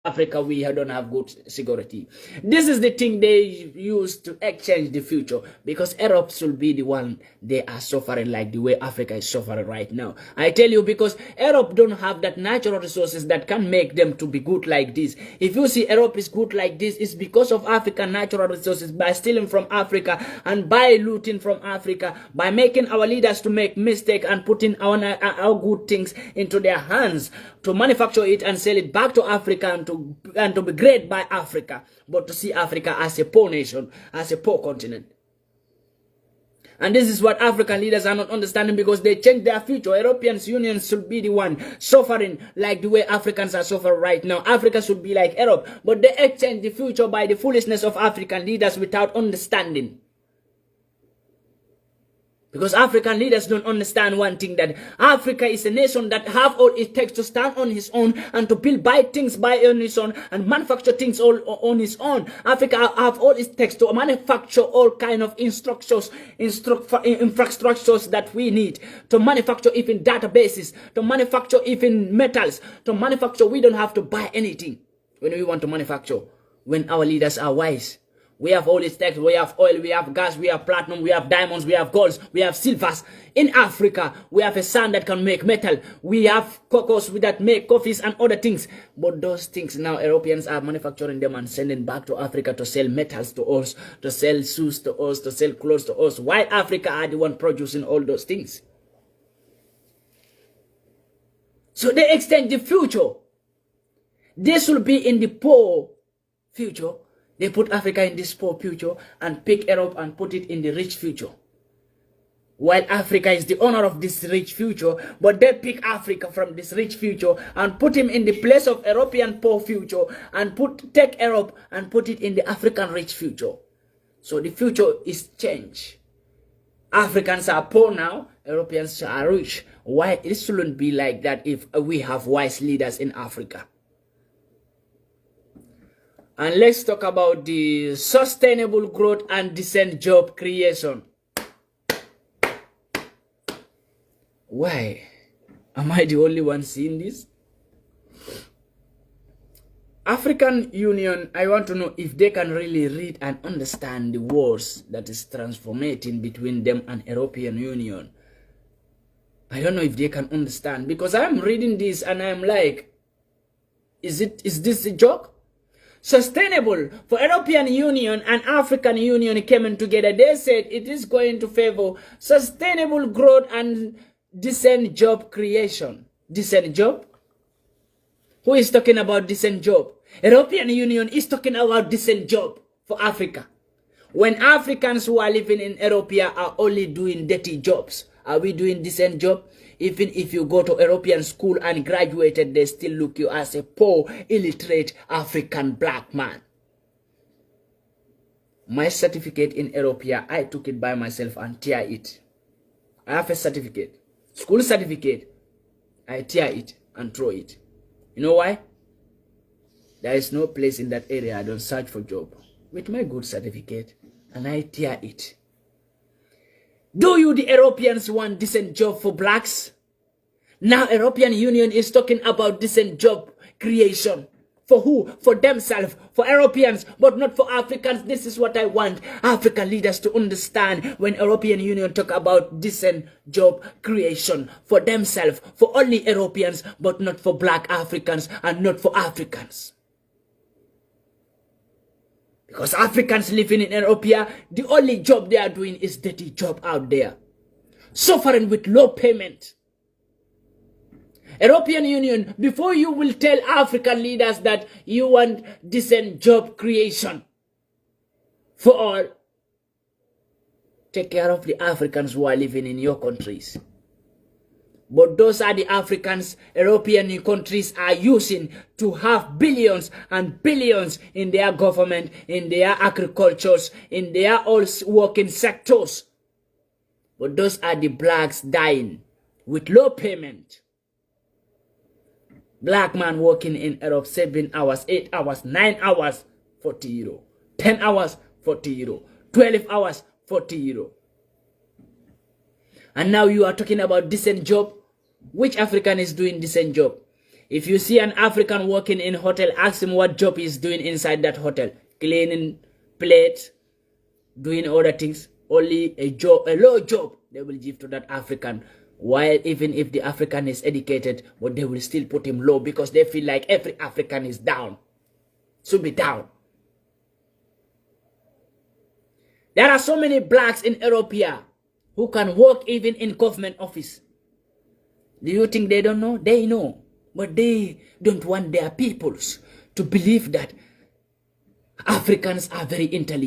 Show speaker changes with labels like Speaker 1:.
Speaker 1: Africa, we don't have good security. This is the thing they use to exchange the future, because Europe should be the one they are suffering like the way Africa is suffering right now. I tell you, because Europe don't have that natural resources that can make them to be good like this. If you see Europe is good like this, it's because of African natural resources, by stealing from Africa and by looting from Africa, by making our leaders to make mistake and putting our good things into their hands to manufacture it and sell it back to Africa and to be great by Africa, but to see Africa as a poor nation, as a poor continent. And this is what African leaders are not understanding, because they change their future. European Union should be the one suffering like the way Africans are suffering right now. Africa should be like Europe, but they exchange the future by the foolishness of African leaders without understanding. Because African leaders don't understand one thing, that Africa is a nation that have all it takes to stand on his own and to build things by on his own and manufacture things all on his own. Africa have all it takes to manufacture all kind of infrastructures that we need, to manufacture even databases, to manufacture even metals, to manufacture. We don't have to buy anything when we want to manufacture, when our leaders are wise. We have all these things. We have oil, we have gas, we have platinum, we have diamonds, we have golds, we have silvers. In Africa, we have a sun that can make metal. We have cocos that make coffees and other things. But those things now, Europeans are manufacturing them and sending back to Africa to sell metals to us, to sell shoes to us, to sell clothes to us. While Africa are the one producing all those things. So they extend the future. This will be in the poor future. They put Africa in this poor future and pick Europe and put it in the rich future. While Africa is the owner of this rich future, but they pick Africa from this rich future and put him in the place of European poor future and take Europe and put it in the African rich future. So the future is changed. Africans are poor now, Europeans are rich. Why? It shouldn't be like that if we have wise leaders in Africa. And let's talk about the sustainable growth and decent job creation. Why? Am I the only one seeing this? African Union, I want to know if they can really read and understand the words that is transformating between them and European Union. I don't know if they can understand, because I'm reading this and I'm like, is this a joke? Sustainable for European Union and African Union coming together. They said it is going to favor sustainable growth and decent job creation. Decent job? Who is talking about decent job? European Union is talking about decent job for Africa. When Africans who are living in Europe are only doing dirty jobs, are we doing decent job? Even if you go to European school and graduated, they still look you as a poor, illiterate African black man. My certificate in Europe, I took it by myself and tear it. I have a certificate, school certificate. I tear it and throw it. You know why? There is no place in that area I don't search for job with my good certificate, and I tear it. Do you, the Europeans, want decent job for blacks? Now European Union is talking about decent job creation. For who? For themselves, for Europeans, but not for Africans. This is what I want African leaders to understand when European Union talk about decent job creation. For themselves, for only Europeans, but not for black Africans and not for Africans. Because Africans living in Europe, the only job they are doing is dirty job out there. Suffering with low payment. European Union, before you will tell African leaders that you want decent job creation for all, take care of the Africans who are living in your countries. But those are the Africans European countries are using to have billions and billions in their government, in their agricultures, in their all working sectors. But those are the blacks dying with low payment. Black man working in Europe 7 hours, 8 hours, 9 hours, 40 euro. 10 hours, 40 euro. 12 hours, 40 euro. And now you are talking about decent job. Which African is doing decent job? If you see an African working in hotel, ask him what job he's doing inside that hotel. Cleaning plates, doing other things. Only a job, a low job they will give to that African. While even if the African is educated, but they will still put him low because they feel like every African is down. Should be down. There are so many blacks in Europe here who can work even in government office. Do you think they don't know? They know. But they don't want their peoples to believe that Africans are very intelligent.